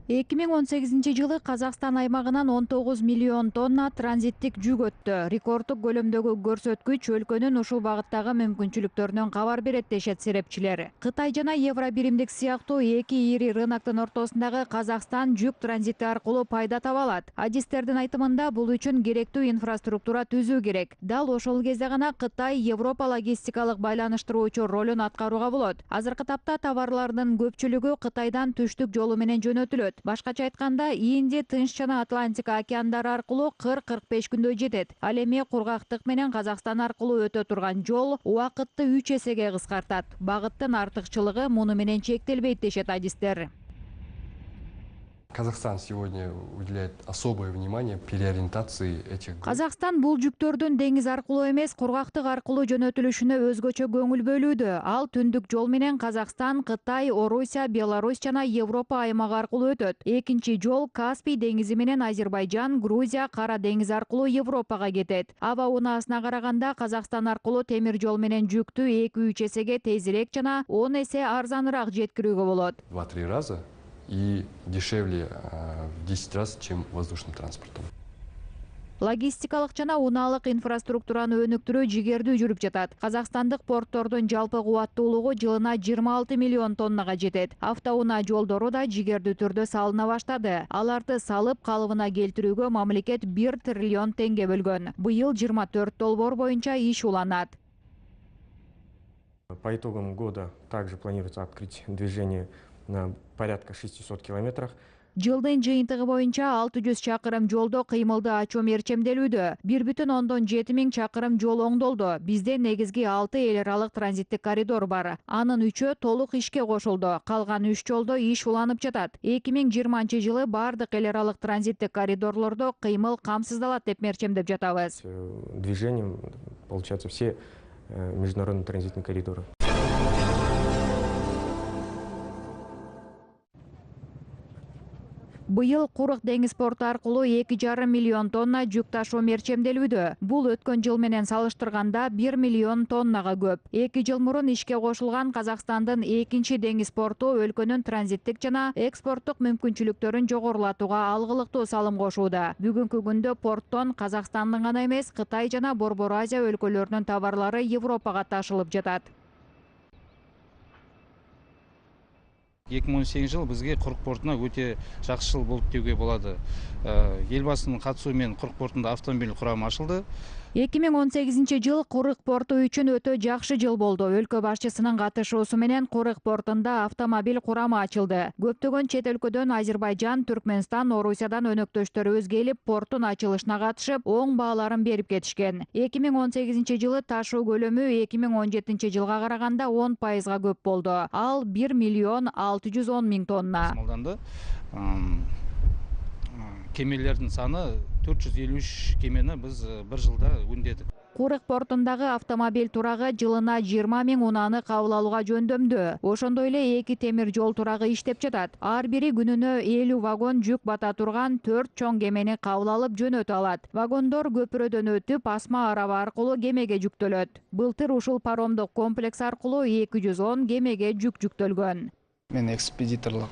2018 жылы Казакстан аймагынан 19 миллион тонна транзиттик жүк өттү. Рекордтук көлөмдөгү көрсөткүч өлкөнүн ушул багыттагы мүмкүнчүлүктөрүнөн кабар берет дешет серепчилер. Кытай жана Евро биримдик сыяктуу эки ири рыноктун ортосундагы Казакстан жүк транзити аркылуу пайда таба алат. Адистердин айтымында бул үчүн керектүү инфраструктура түзүү керек. Дал ошол кезде гана Кытай Европа логистикалык байланыштыруучу ролун аткарууга болот. Азыркы тапта товарлардын көпчүлүгү Кытайдан түштүк жолу менен жөнөтүлөт. Башкача айтканда, Индия, Тынч жана Атлантика океандары аркылуу 40-45 күндө жетет. Ал эми кургактык менен Казакстан аркылуу өтө турган жол убакытты 3 эсеге кыскартат. Багыттын артыкчылыгы муну менен чектелбейт дешет адистер. Казахстан сегодня уделяет особое внимание переориентации этих. Казакстан бул жүктөрдүн деңиз аркылуу эмес, кургактык аркылуу жөнөтүлүшүнө өзгөчө көңүл бөлүүдө. Ал түндүк жол менен Казакстан, Кытай, Орусия, Беларусь жана Европа аймагы аркылуу өтөт. Экинчи жол Каспий деңизи менен Азербайжан, Грузия, Кара деңиз аркылуу Европага кетет. Аба унаасына караганда Казакстан аркылуу темир жол менен жүктү 2-3 эсеге тезирээк жана 10 эсе арзаныраак жеткирүүгө болот. 2-3 раза и дешевле в 10 раз, чем воздушным транспортом. Логистикалык жана унаалык инфраструктураны өнүктүрүү жигердүү жүрүп жатат. Казакстандык портордун жалпы кубаттуулугу жылына 26 миллион тоннага жетет. Автоунаа жолдору да жигердүү түрдө салына баштады. Аларды салып, калыбына келтирүүгө мамлекет 1 триллион теңге бөлгөн. Быйыл 24 долбоор боюнча иш уланат. По итогам года также планируется открыть движение на порядка 600 километрах. Жылдын жыйынтыгы боюнча 600 чакырым жолдо кыймылды ачуу мерчемделүүдө. 1,7 миң чакырым жол оңдолду. Бизде негизги 6 эл аралык транзиттик коридор бар. Анын 3-ө толук ишке кошулду. Калган 3 жолдо иш уланып жатат. 2020-жылы бардык эл аралык транзиттик коридорлордо кыймыл камсыздалат деп мерчемдеп жатабыз. Движением, получается, все международные транзитные коридоры. Быйыл Курык деңиз порту аркылуу 2,5 миллион тонна жүк ташуу мерчемделүүдө. Бул өткөн жыл менен салыштырганда 1 миллион тоннага көп. 2 жыл мурун ишке кошулган Казакстандын экинчи деңиз порту өлкөнүн транзиттик жана экспорттук мүмкүнчүлүктөрүн жогорулатууга алгылыктуу салым кошууда. Бүгүнкү күндө порттон Казакстандын гана эмес, Кытай жана Борбор Азия өлкөлөрүнүн товарлары Европага ташылып жатат. 2018 жыл бізге Құрық портына өте жақсы жыл болды деуге болады. Елбасының қатысуымен Құрық портында автомобиль құрамы ашылды. 2018 жыл Курык порту үчүн өтө жакшы жыл болду. Өлкө башчысынын катышуусу менен Курык портунда автомобиль курамы ачылды. Көптөгөн чет өлкөдөн Азербайжан, Түркмөнстан, Орусиядан өнөктөштөрүбүз келип, порттун ачылышына катышып, оң бааларын берип кетишкен. 2018 жылы ташуу көлөмү 2017 жылга караганда 10% көп болду. Ал 1 миллион 610 миң тонна. Кемелердің саны 453 кемені біз бір жылда өңдедік. Курык портундагы автомобиль турагы жылына 20 миң унааны кабыл алууга жөндөмдүү. Ошондой эле 2 темир жол турагы иштеп жатат. Ар бири күнүнө 50 вагон жүк бата турган 4 чоң кемени кабыл алып жөнөтө алат. Вагондор көпүрөдөн өтүп, асма араба аркылуу кемеге жүктөлөт. Былтыр ушул паромдук комплекс аркылуу 210 кемеге жүк жүктөлгөн. Мен экспедиторлук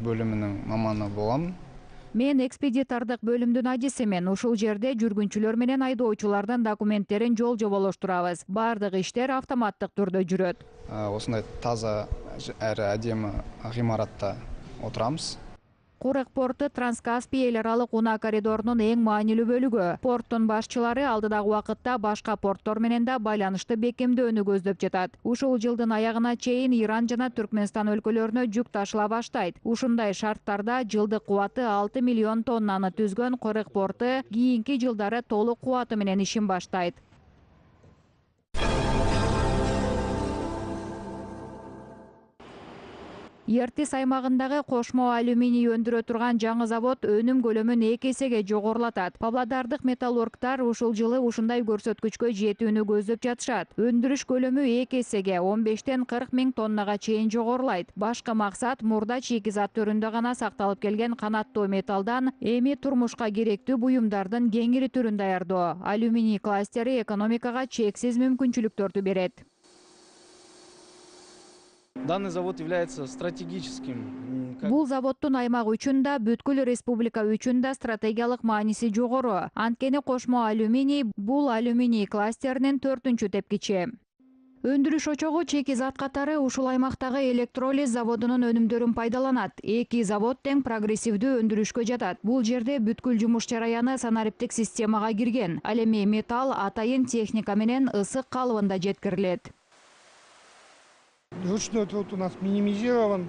бөлүмүнүн маманы болам. Мен экспедитордук бөлүмдүн адисимин. Ушул жерде жүргүнчүлөр менен айдоочулардын документтерин жол жоболоштурабыз. Бардык иштер автоматтык түрдө жүрөт. Осундай таза әрі әдемі гимаратта отурамыз. Курык порту Транскаспий эл аралык унаа коридорунун эң маанилүү бөлүгү. Порттун башчылары алдыдагы убакытта башка порттор менен да байланышты бекемдөөнү көздөп жатат. Ушул жылдын аягына чейин Иран жана Түркмөнстан өлкөлөрүнө жүк ташыла баштайт. Ушундай шарттарда жылдык кубаты 6 миллион тоннаны түзгөн Курык порту кийинки жылдары толук кубаты менен ишин баштайт. Ертис аймагындагы кошмо алюминий өндүрө турган жаңы завод өнүм көлөмүн 2 эсеге жогорулатат. Павлодардык металлургтар ушул жылы ушундай көрсөткүчкө жетүүнү көздөп жатышат. Өндүрүш көлөмү 2 эсеге 15-тен 40 миң тоннага чейин жогорулайт. Башкы максат мурда шикизат түрүндө гана сакталып келген канаттуу металлдан эми турмушка керектүү буюмдардын кеңири түрүн даярдоо. Алюминий кластери экономикага чексиз мүмкүнчүлүктөрдү берет. Данный завод является стратегическим. Бул заводдун аймак үчүн да, бүткүл республика үчүн да стратегиялык мааниси жогору. Анткени кошмо алюминий бул алюминий кластеринин 4-чү тепкичи. Өндүрүш очогу чеки зат катары ушул аймактагы электролиз заводунун өнүмдөрүн пайдаланат. Эки завод тең прогрессивдүү өндүрүшкө жатат. Бул жерде бүткүл жумуш жараяны санариптик системага кирген. Ал эми металл атайын техника менен ысык калыбында жеткирилет. Ручной труд у нас минимизирован,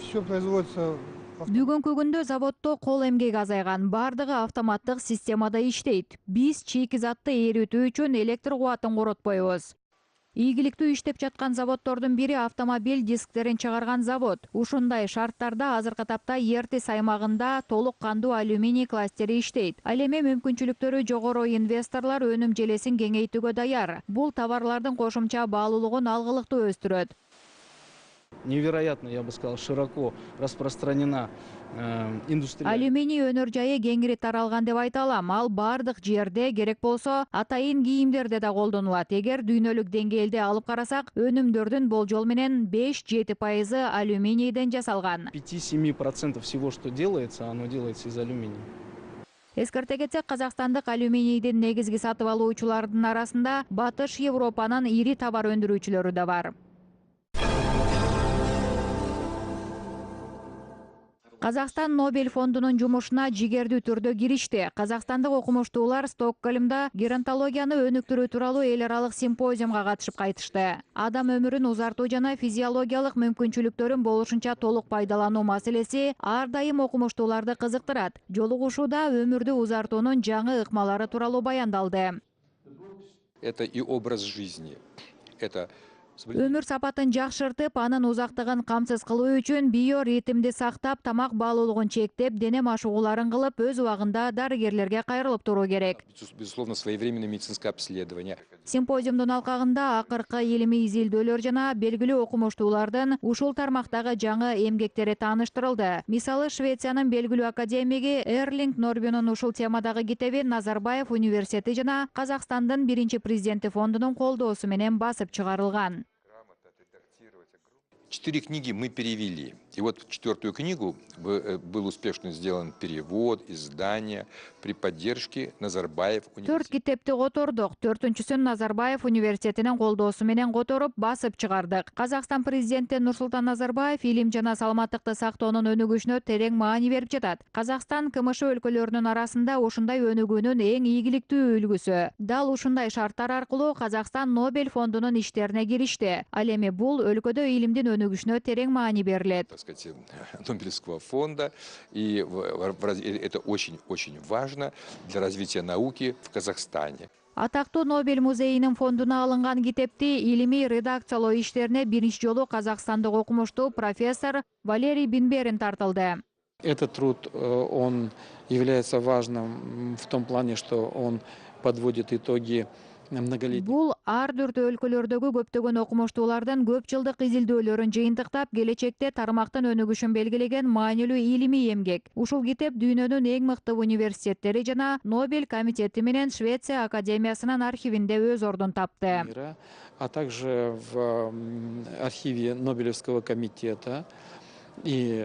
все производится. Бүгүнкү күндө заводдо кол эмгек азайган, бардыгы автоматтык системада иштейт. Биз чийки затты эритүү үчүн электр кубатын коротпойбуз. Ийгиликтүү иштеп жаткан заводдордун бири автомобиль дисктерин чыгарган завод. Ушундай шарттарда азыркы тапта Ертис аймагында толук кандуу алюминий кластери иштейт. Ал эми мүмкүнчүлүктөрү жогору инвесторлор өнүм желесин кеңейтүүгө даяр. Бул товарлардын кошумча баалуулугун алгылыктуу өстүрөт. Невероятно, я бы сказал, широко распространена индустрия. Алюминий өнөр жайы кеңири таралган деп айта алам. Ал бардык жерде, керек болсо атайын кийимдерде да колдонулат. Эгер дүйнөлүк деңгээлде алып карасак, өнүмдөрдүн болжол менен 5-7% алюминийден жасалган. 5-7% всего, что делается, оно делается из алюминия. Эскерте кетсек, казакстандык алюминийдин негизги сатып алуучулардын арасында Батыш Европанын ири товар өндүрүүчүлөрү да бар. Казакстан Нобель фондунун жумушуна жигердүү түрдө киришти. Казакстандык окумуштуулар Стокгольмда геронтологияны өнүктүрүү тууралуу эл аралык симпозиумга катышып кайтышты. Адам өмүрүн узартуу жана физиологиялык мүмкүнчүлүктөрүн болушунча толук пайдалануу маселеси ар дайым окумуштууларды кызыктырат. Жолугушууда өмүрдү узартуунун жаңы ыкмалары тууралуу баяндалды. Это и образ жизни. Это Өмүр сапатын жакшыртып, анын узактыгын камсыз кылуу үчүн биоритмди сактап, тамак баалуулугун чектеп, дене машыгууларын кылып, өз убагында дарыгерлерге кайрылып туруу керек. Безусловно, своевременное медицинское обследование. Симпозиумдун алкагында акыркы илимий изилдөөлөр жана белгилүү окумуштуулардын ушул тармактагы жаңы эмгектери тааныштырылды. Мисалы, Швециянын белгилүү академиги Эрлинг Норбюнун ушул темадагы китеби Назарбаев университети жана Казакстандын биринчи президенти фондунун колдоосу менен басып чыгарылган. 4 книги мы перевели. И вот 4-ю книгу был успешно сделан перевод, издание при поддержке Назарбаев университета. 4 китепти котордук. 4-чүсүн Назарбаев университетинин колдоосу менен которуп басып чыгардык. Казакстан президенти Нурсултан Назарбаев илим жана саламаттыкты сактоонун өнүгүшүнө терең маани берип жатат. Казакстан КМШ өлкөлөрүнүн арасында ушундай өнүгүүнүн эң ийгиликтүү үлгүсү. Дал ушундай шарттар аркылуу Казакстан Нобель фондунун иштерине киришти. Ал эми бул өлкөдө илимдин өнүгүшүнө терең маани берилет. Нобелевского фонда, и это очень-очень важно для развития науки в Казахстане. Атактуу Нобель музейинин фондуна алынган китепти илимий редакциялоо иштерине биринчи жолу казакстандык окумуштуу профессор Валерий Бинберин тартылды. Этот труд, он является важным в том плане, что он подводит итоги. Бул ар түрдүү өлкөлөрдөгү көптөгөн окумуштуулардын көп жылдык изилдөөлөрүн жыйынтыктап, келечекте тармактын өнүгүшүн белгилеген маанилүү илимий эмгек. Ушул китеп дүйнөнүн эң мыкты университеттери жана Нобель комитети менен Швеция академиясынын архивинде өз ордун тапты. А также в архиве Нобелевского комитета и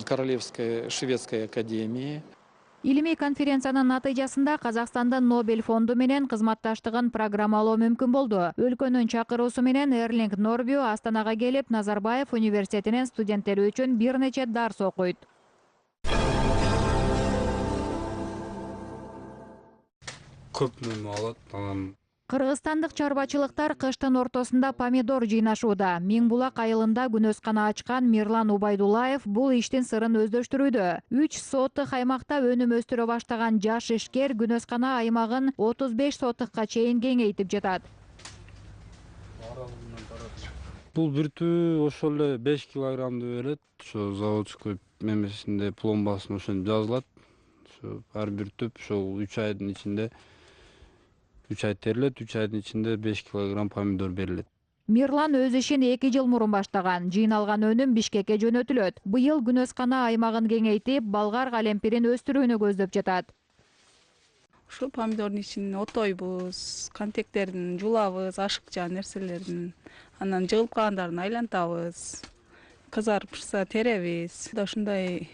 Королевской шведской академии. Илимий конференциянын натыйжасында Казакстандын Нобель фонду менен кызматташтыгын программалоо мүмкүн болду. Өлкөнүн чакыруусу менен Эрлинг Норбю Астанага келип, Назарбаев университетинин студенттери үчүн бир нече дарс окуйт. Көп нема алат. Кыргызстандык чарбачылыктар кыштын ортосунда помидор жыйнашууда. Миңбулак айылында күнөскана ачкан Мирлан Убайдуллаев бул иштин сырын өздөштүрүүдө. 3 сотых аймакта өнүм өстүрө баштаган жаш ишкер күнөскана аймагын 35 сотыкка чейин кеңейтип жатат. Бул бүртүү ошол эле 5 килограммды берет. Ошо заводской мемесинде пломбасын ошентип жазылат. Ошо ар бир түп ошол 3 айдын ичинде 3 ай терилет, 3 айдын ичинде 5 килограмм помидор берилет. Мирлан өз ишин 2 жыл мурун баштаган. Жыйналган өнүм Бишкекке жөнөтүлөт. Быйыл күнөскана аймагын кеңейтип, балгар калемпирин өстүрүүнү көздөп жатат. Ушул помидордун ичин отойбуз, контектердин жулабыз, ашыкча нерселердин. Анан жыгылып калгандарын айлантабыз. Кызарып теребиз. Ушундай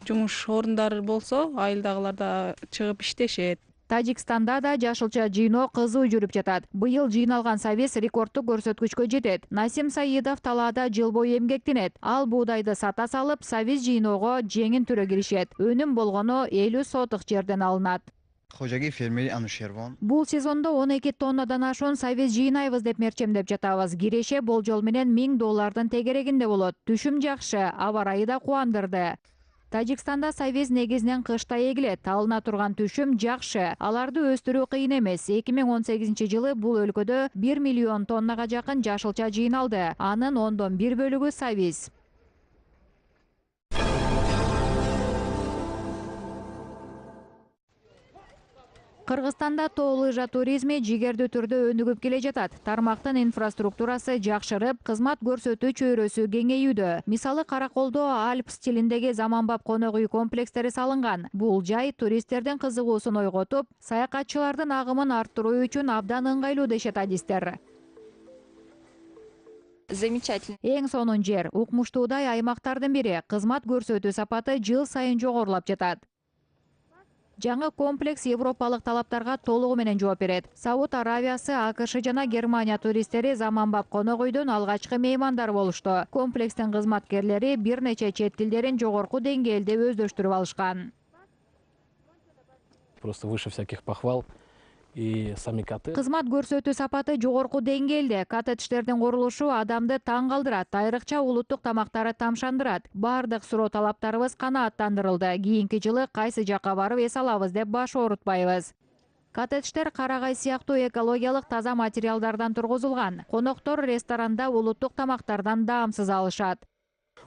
жумуш орундары болсо, айылдагылар да чыгып иштешет. Тажикстанда да жашылча жыйноо кызуу жүрүп жатат. Быйыл жыйналган совес рекордтук көрсөткүчкө жетет. Насим Саидов талаада жыл бою эмгектенет. Ал буудайды сата салып, совес жыйноого жеңин түрө киришет. Өнүм болгону 50 сотук жерден алынат. Бул сезондо 12 тоннадан ашуун совес жыйнайбыз деп мерчемдеп жатабыз. Киреше болжол менен $1000 тегерегинде болот. Түшүм жакшы, аба ырайы да кубандырды. Тажикстанда совес негизинен кышта эгилет. Алына турган түшүм жакшы. Аларды өстүрүү кыйын эмес. 2018-жылы бул өлкөдө 1 миллион тоннага жакын жашылча жыйналды. Анын 1/10 бөлүгү совес. Кыргызстанда тоо лыжа туризми жигердүү түрдө өнүгүп келе жатат. Тармактын инфраструктурасы жакшырып, кызмат көрсөтүү чөйрөсү кеңейүүдө. Мисалы, Караколдо Альп стилиндеги заманбап конок үй комплекстери салынган. Бул жай туристтердин кызыгуусун ойготуп, саякатчылардын агымын арттыруу үчүн абдан ыңгайлуу дешет адистер. Замечательно. Эң сонун жер, укмуштуудай аймактардын бири. Кызмат көрсөтүү сапаты жыл сайын жогорулап жатат. Жаңы комплекс европалык талаптарга толугу менен жооп берет. Сауд Аравиясы, АКШ жана Германия туристтери заманбап конок үйдүн алгачкы меймандары болушту. Комплекстин кызматкерлери бир нече чет тилдерин жогорку деңгээлде өздөштүрүп алышкан. Просто выше всяких похвал. И сами коты. Кызмат көрсөтүү сапаты жогорку деңгээлде. Коттедждердин курулушу адамды таң калтырат. Айрыкча улуттук тамактары тамшандырат. Бардык суроо талаптарыбыз канааттандырылды. Кийинки жылы кайсы жакка барып эс алабыз деп баш оорутпайбыз. Коттедждер карагай сыяктуу экологиялык таза материалдардан тургузулган. Коноктор ресторанда улуттук тамактардан даамсыз алышат.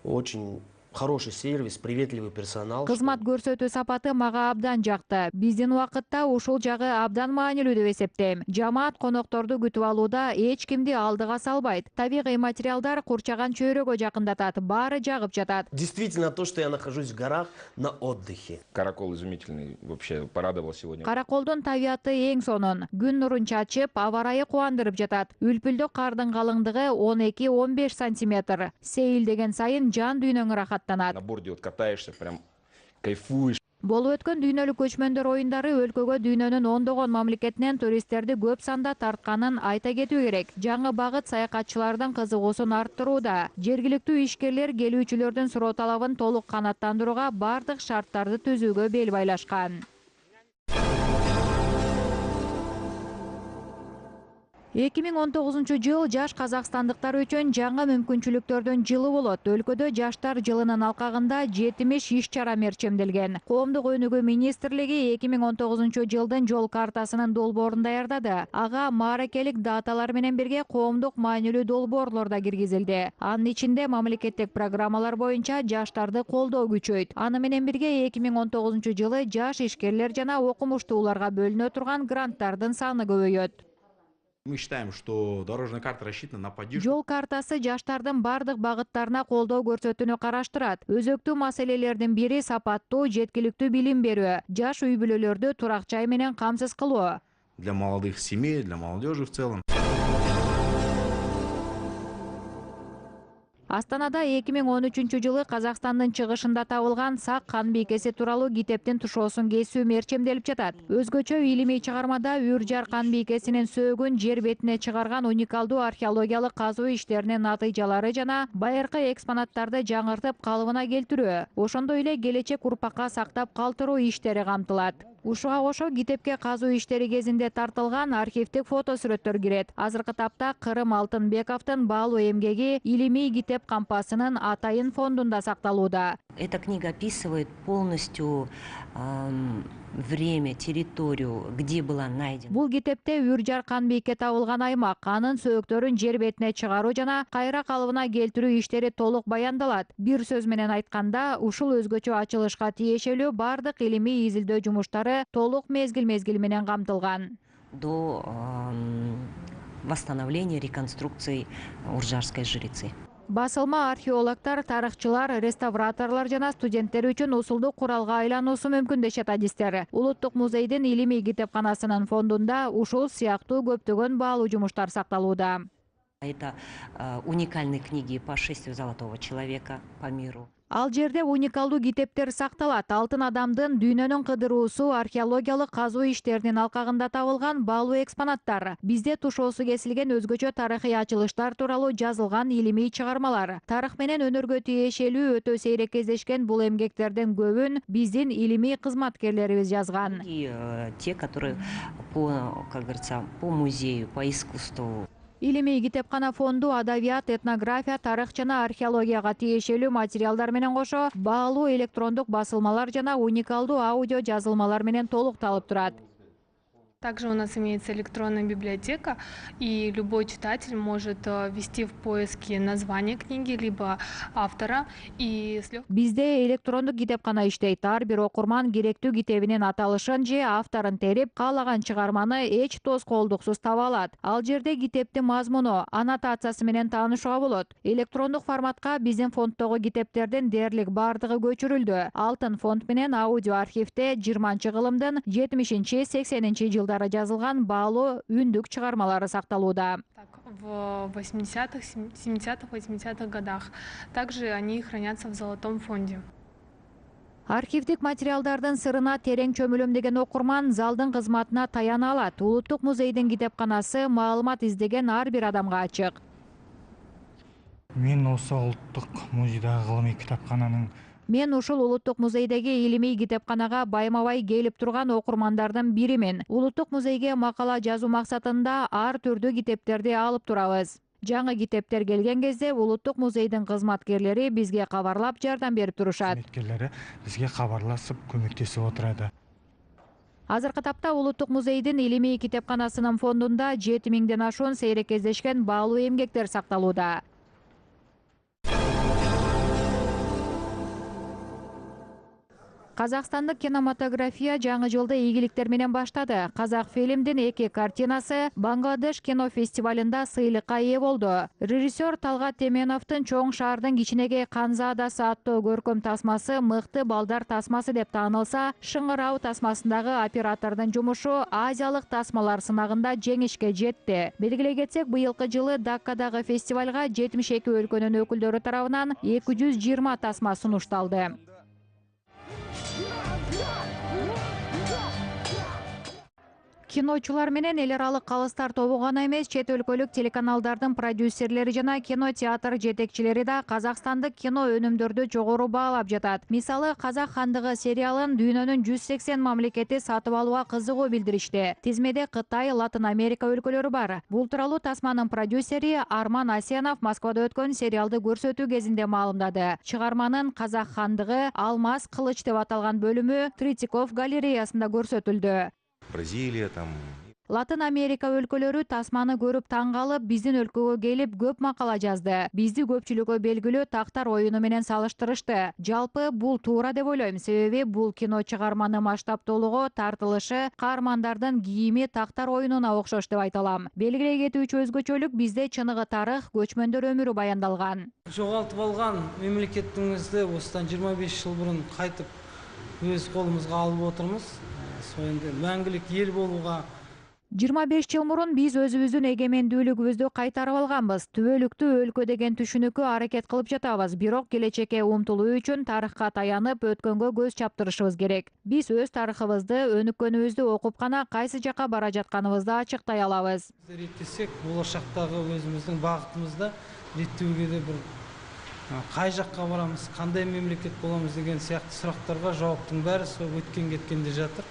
Очень хороший сервис, приветливый персонал. Кызмат көрсөтүү сапаты мага абдан жакты. Биздин убакытта ушул жагы абдан маанилүү деп эсептейм. Жамаат конокторду күтүп алууда эч кимди алдыга салбайт. Табигый материалдар курчаган чөйрөгө жакындатат, баары жагып жатат. Действительно, то, что я нахожусь в горах на отдыхе. Каракол изумительный, вообще порадовал сегодня. Караколдун табияты эң сонун. Күн нурун чачып, аба ырайы кубандырып жатат. Үлпүлдө кардын калыңдыгы 12-15 сантиметр. Сейилдеген сайын жан дүйнөң рахат. На борде вот катаешься, прям кайфуешь. Болуп өткөн дүйнөлүк көчмөндөр оюндары өлкөгө дүйнөнүн ондогон мамлекетинен туристтерди көп санда тартканын айта кетүү керек. Жаңы багыт саякатчылардын кызыгуусун арттырууда. Жергиликтүү ишкерлер келүүчүлөрдүн суроо талабын толук канааттандырууга бардык шарттарды түзүүгө бел байлашкан. 2019 жыл жаш казакстандыктар үчүн жаңы мүмкүнчүлүктөрдүн жылы болот. Өлкөдө жаштар жылынын алкагында 70 иш-чара мерчемделген. Коомдук өнүгүү министрлиги 2019 жылдын жол картасынын долбоорун даярдады. Ага мааракелик даталар менен бирге коомдук маанилүү долбоорлор да киргизилди. Анын ичинде мамлекеттик программалар боюнча жаштарды колдоо күчөйт. Аны менен бирге 2019 жылы жаш ишкерлер жана окумуштууларга бөлүнө турган гранттардын саны көбөйөт. Мы считаем, что дорожная карта рассчитана на поддержку. Жол картасы жаштардын бардык багыттарына колдоо көрсөтүүнү караштырат. Өзөктүү маселелердин бири сапаттуу, жеткиликтүү билим берүү, жаш үй бүлөлөрдү турак жай менен камсыз кылуу. Для молодых семей, для молодежи в целом. Астанада 2013 жылы Казакстандын чыгышында табылган Сак кан бийкеси тууралуу китептин тушоосун кесүү мерчемделип жатат. Өзгөчө илимий чыгармада Үржар кан бийкесинин сөөгүн жер бетине чыгарган уникалдуу археологиялык казуу иштеринин натыйжалары жана байыркы экспонаттарды жаңыртып калыбына келтирүү, ошондой эле келечек урпакка сактап калтыруу иштери камтылат. Ушуга кошо китепке казуу иштери кезинде тартылган архивдик фото сүрөттөр кирет. Азыркы тапта Кырым Алтынбековдун баалуу эмгеги илимий китеп кампасынын Атайын фондунда сакталууда. Эта книга описывает полностью время, территорию, где была найдена. Бул китепте Үржар кан бийке табылган аймак, анын сөөктөрүн жер бетине чыгаруу жана кайра калыбына келтирүү иштери толук баяндалат. Бир сөз менен айтканда, ушул өзгөчө ачылышка тиешелүү бардык илимий изилдөө жумуштары толук мезгил менен камтылган. До восстановления, реконструкции Уржарской жрицы. Басылма археологтар, тарыхчылар, реставраторлор жана студенттер үчүн усулдук куралга айлануусу мүмкүн дешет адистер. Улуттук музейдин илимий китепканасынын фондунда ушул сыяктуу көптөгөн баалуу жумуштар сакталууда. Это уникальные книги по шествию Золотого человека по миру. Ал жерде уникалдуу китептер сакталат. Алтын адамдын дүйнөнүн кыдыруусу археологиялык казуу иштеринин алкагында табылган баалуу экспонаттар. Бизде тушоосу кесилген өзгөчө тарыхый ачылыштар тууралуу жазылган илимий чыгармалар. Тарых менен өнөргө тиешелүү өтө сейрек кездешкен бул эмгектердин көбүн биздин илимий кызматкерлерибиз жазган. И те, которые по, как говорится, по музею, по искусству. Илимий китепкана фонду адабият, этнография, тарых жана археологияга тиешелүү материалдар менен кошо баалуу электрондук басылмалар жана уникалдуу аудио жазылмалар менен толукталып турат. Также у нас имеется электронная библиотека, и любой читатель может ввести в поиске название книги, либо автора. Бизде электрондук китепкана иштейт. Ар бир окурман керектүү китебинин аталышын же авторун терип, каалаган чыгарманы эч тоскоолдуксуз таба алат. Ал жерде китептин мазмуну, аннотациясы менен таанышууга болот. Электрондук форматка биздин фонддогу китептердин дээрлик бардыгы көчүрүлдү. Алтын фонд менен аудио архивде 20-кылымдын 70-80 жылдары жазылган баалуу үндүк чыгармалары сакталууда. В 80-х, 70-х, 80-х годах. Также они хранятся в Золотом фонде. Архивдик материалдардын сырына терең чөмүлөм деген окурман залдын кызматына таяна алат. Улуттук музейдин китепканасы маалымат издеген ар бир адамга ачык. Мен осы улуттук музейдagi гылымый китапкананын Мен ушул улуттук музейдеги илимий китепканага байма-бай келип турган окурмандардын биримин. Улуттук музейге макала жазуу максатында ар түрдүү китептерди алып турабыз. Жаңы китептер келген кезде улуттук музейдин кызматкерлери бизге кабарлап жардам берип турушат. Кызматкерлери бизге кабарлашып көмөктөшүп отурат. Азыркы тапта улуттук музейдин илимий китепканасынын фондунда 7000ден ашуун сейрек кездешкен баалуу эмгектер сакталууда. Казакстандык кинематография жаңы жылды ийгиликтер менен баштады. Казак фильмдин 2 картинасы Бангладеш кино фестивалында сыйлыкка ээ болду. Режиссер Талгат Теменовдун Чоң шаардын кичинекей Канзаадасы аттуу көркөм тасмасы мыкты балдар тасмасы деп таанылса, Шыңырау тасмасындагы оператордун жумушу азиялык тасмалар сынагында жеңишке жетти. Белгилей кетсек, быйылкы жылы Даккадагы фестивалга 72 өлкөнүн өкүлдөрү тарабынан 220 тасма сунушталды. Киночулар менен эл аралык калыстар тобу гана эмес, чет өлкөлүк телеканалдардын продюсерлери жана кинотеатр жетекчилери да казакстандык кино өнүмдөрдү жогору баалап жатат. Мисалы, Казак хандыгы сериалын дүйнөнүн 180 мамлекети сатып алууга кызыгуу билдиришти. Тизмеде Кытай, Латын Америка өлкөлөрү бар. Бул тууралуу тасманын продюсери Арман Асенов Москвада өткөн сериалды көрсөтүү кезинде маалымдады. Чыгарманын Казак хандыгы Алмаз кылыч деп аталган бөлүмү Третьяков галереясында көрсөтүлдү. Бразилия там. Латын Америка өлкөлөрү тасманы көрүп таң калып, биздин өлкөгө келип көп макала жазды. Бизди көпчүлүккө белгилүү Тактар оюну менен салыштырышты. Жалпы бул туура деп ойлойм, себеби бул кино чыгарманы масштабтуулугу, тартылышы, каармандардын кийими Тактар оюнуна окшош деп айта алам. Белгилей кетүүчү өзгөчөлүк бизде чыныгы тарых, көчмөндөр өмүрү баяндалган. Жоголтуп алган мемлекетиңизди осыдан 25 жыл мурун кайтып өз колубузга алып отурмуз. Мәңгілік ел болуға. 25 жыл мурун биз өзүбүздүн эгемендүүлүгүбүздү кайтарып алганбыз. Түбөлүктүү өлкө деген түшүнүккө аракет кылып жатабыз. Бирок келечекке умтулуу үчүн тарыхка таянып, өткөнгө көз чаптырышыбыз керек. Биз өз тарыхыбызды, өнүккөнүбүздү окуп гана кайсы жакка бара жатканыбызды ачыктай алабыз. Реттесек, болашактагы өзүбүздүн багытыбызда реттүүгө да бир кай жакка барамыз, кандай мемлекет боламыз деген сыяктуу сурактарга жооптун баары өткөн кеткенде жатыр.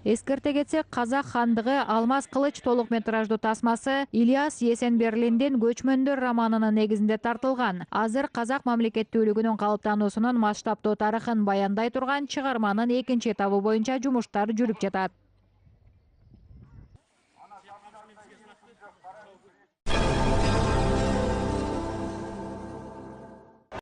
Эскерте кетсек, Казак хандыгы Алмаз кылыч толук метраждуу тасмасы Ильяс Есенберлиндин Көчмөндөр романынын негизинде тартылган. Азыр Казак мамлекеттүүлүгүнүн калыптануусунун масштабтуу тарыхын баяндай турган чыгарманын экинчи этабы боюнча жумуштар жүрүп жатат.